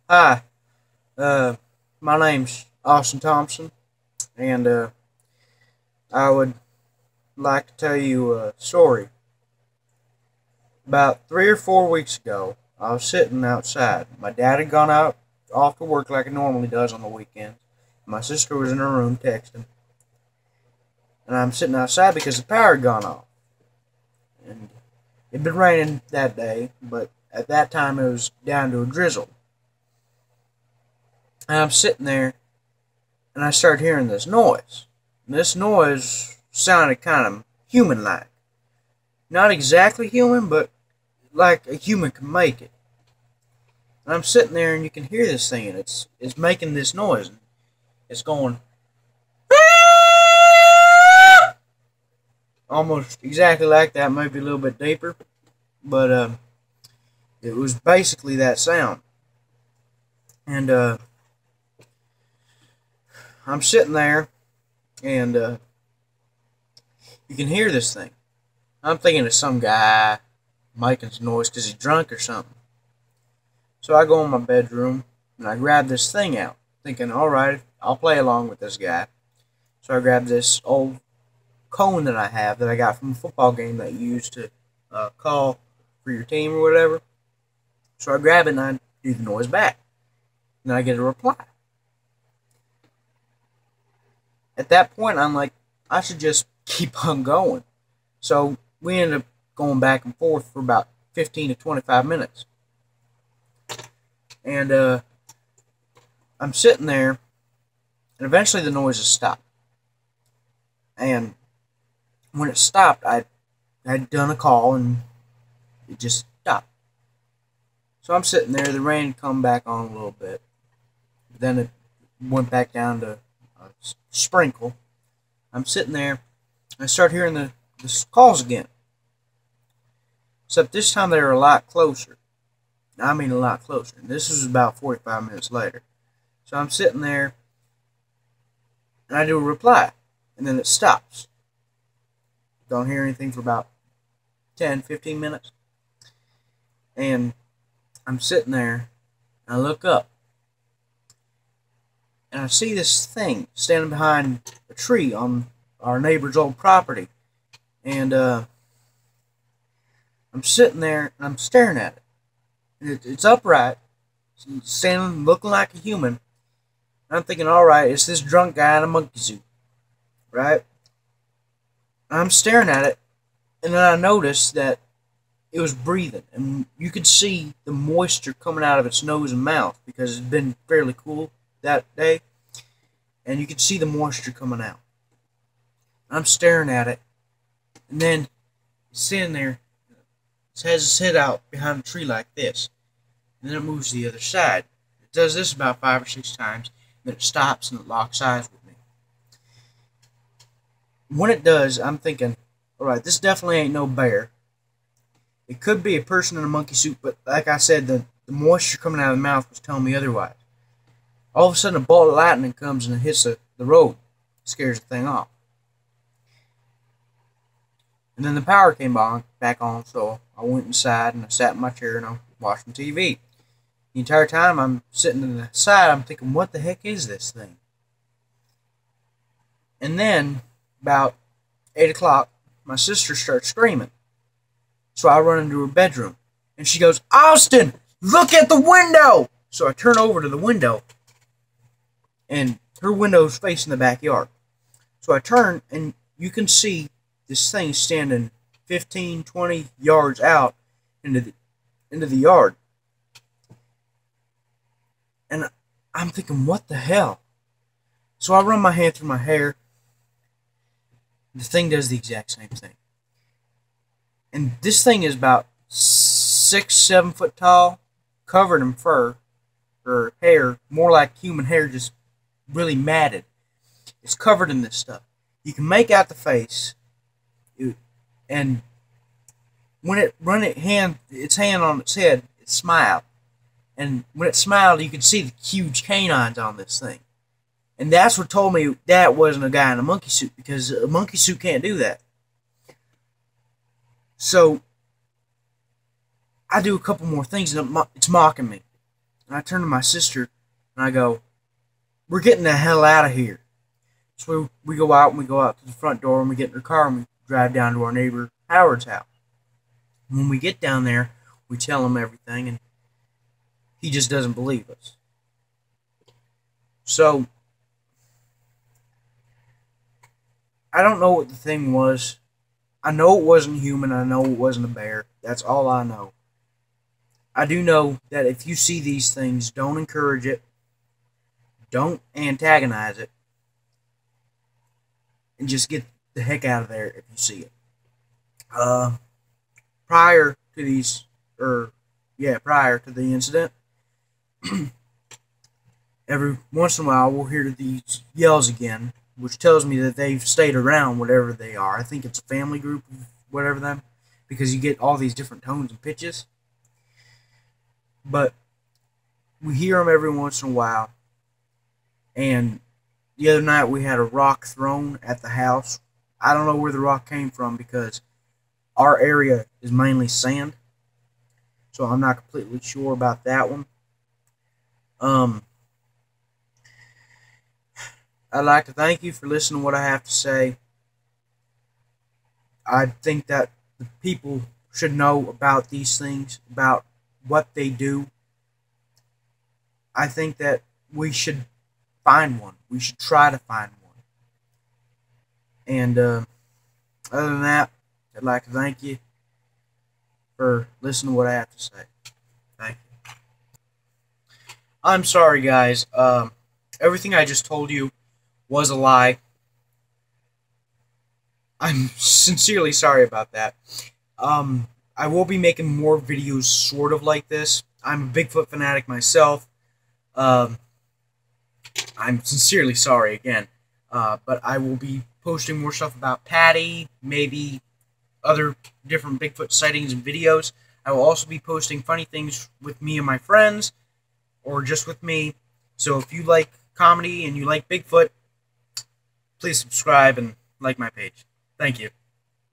Hi, uh, my name's Austin Thompson, and I would like to tell you a story. About 3 or 4 weeks ago, I was sitting outside. My dad had gone out off to work like he normally does on the weekends. My sister was in her room texting, and I'm sitting outside because the power had gone off. And it'd been raining that day, but at that time it was down to a drizzle. And I'm sitting there, and I started hearing this noise. And this noise sounded kind of human-like. Not exactly human, but like a human can make it. And I'm sitting there, and you can hear this thing, and it's making this noise. It's going almost exactly like that, maybe a little bit deeper, but it was basically that sound. And I'm sitting there, and you can hear this thing. I'm thinking it's some guy making some noise because he's drunk or something. So I go in my bedroom and I grab this thing out, thinking, all right, I'll play along with this guy. So I grab this old cone that I have that I got from a football game that you used to call for your team or whatever. So I grab it and I do the noise back. And I get a reply. At that point, I'm like, I should just keep on going. So we ended up going back and forth for about 15 to 25 minutes. And I'm sitting there, and eventually the noises stopped. And when it stopped, I'd done a call, and it just stopped. So I'm sitting there, the rain had come back on a little bit. Then it went back down to a sprinkle. I'm sitting there, and I start hearing the calls again. Except this time they were a lot closer. I mean a lot closer. And this was about 45 minutes later. So I'm sitting there, and I do a reply, and then it stops. Don't hear anything for about 10, 15 minutes. And I'm sitting there, and I look up, and I see this thing standing behind a tree on our neighbor's old property. And I'm sitting there, and I'm staring at it. It's upright, standing, looking like a human. And I'm thinking, all right, it's this drunk guy in a monkey suit, right? And I'm staring at it, and then I noticed that it was breathing, and you could see the moisture coming out of its nose and mouth because it's been fairly cool that day, and you could see the moisture coming out. I'm staring at it, and then it's sitting there. It has its head out behind a tree like this. And then it moves to the other side. It does this about 5 or 6 times. And then it stops and it locks eyes with me. When it does, I'm thinking, alright, this definitely ain't no bear. It could be a person in a monkey suit, but like I said, the moisture coming out of the mouth was telling me otherwise. All of a sudden, a ball of lightning comes and it hits the road. It scares the thing off. And then the power came back on, so I went inside and I sat in my chair and I watched my TV. The entire time I'm sitting in the side, I'm thinking, what the heck is this thing? And then, about 8 o'clock, my sister starts screaming. So I run into her bedroom, and she goes, Austin, look at the window! So I turn over to the window, and her window's facing the backyard. So I turn, and you can see this thing standing 15, 20 yards out into the yard. And I'm thinking, what the hell? So I run my hand through my hair. The thing does the exact same thing. And this thing is about 6, 7 foot tall, covered in fur, or hair, more like human hair, just really matted. It's covered in this stuff. You can make out the face, and when it run its hand on its head, it smiled. And when it smiled, you could see the huge canines on this thing. And that's what told me that wasn't a guy in a monkey suit, because a monkey suit can't do that. So I do a couple more things, and it's mocking me. And I turn to my sister and I go, "We're getting the hell out of here." So we go out and we go out to the front door and we get in our car and we drive down to our neighbor Howard's house. And when we get down there, we tell him everything and he just doesn't believe us. So I don't know what the thing was. I know it wasn't human. I know it wasn't a bear. That's all I know. I do know that if you see these things, don't encourage it. Don't antagonize it. And just get the heck out of there if you see it. Prior to prior to the incident, every once in a while we'll hear these yells again, which tells me that they've stayed around, whatever they are. I think it's a family group, whatever them, because you get all these different tones and pitches. But we hear them every once in a while. And the other night we had a rock thrown at the house. I don't know where the rock came from because our area is mainly sand. So I'm not completely sure about that one. I'd like to thank you for listening to what I have to say. I think that the people should know about these things, about what they do. I think that we should find one. We should try to find one. And other than that, I'd like to thank you for listening to what I have to say. Thank you. I'm sorry, guys. Everything I just told you was a lie. I'm sincerely sorry about that. I will be making more videos sort of like this. I'm a Bigfoot fanatic myself. I'm sincerely sorry again. But I will be posting more stuff about Patty, maybe other different Bigfoot sightings and videos. I will also be posting funny things with me and my friends, or just with me. So if you like comedy and you like Bigfoot, please subscribe and like my page. Thank you.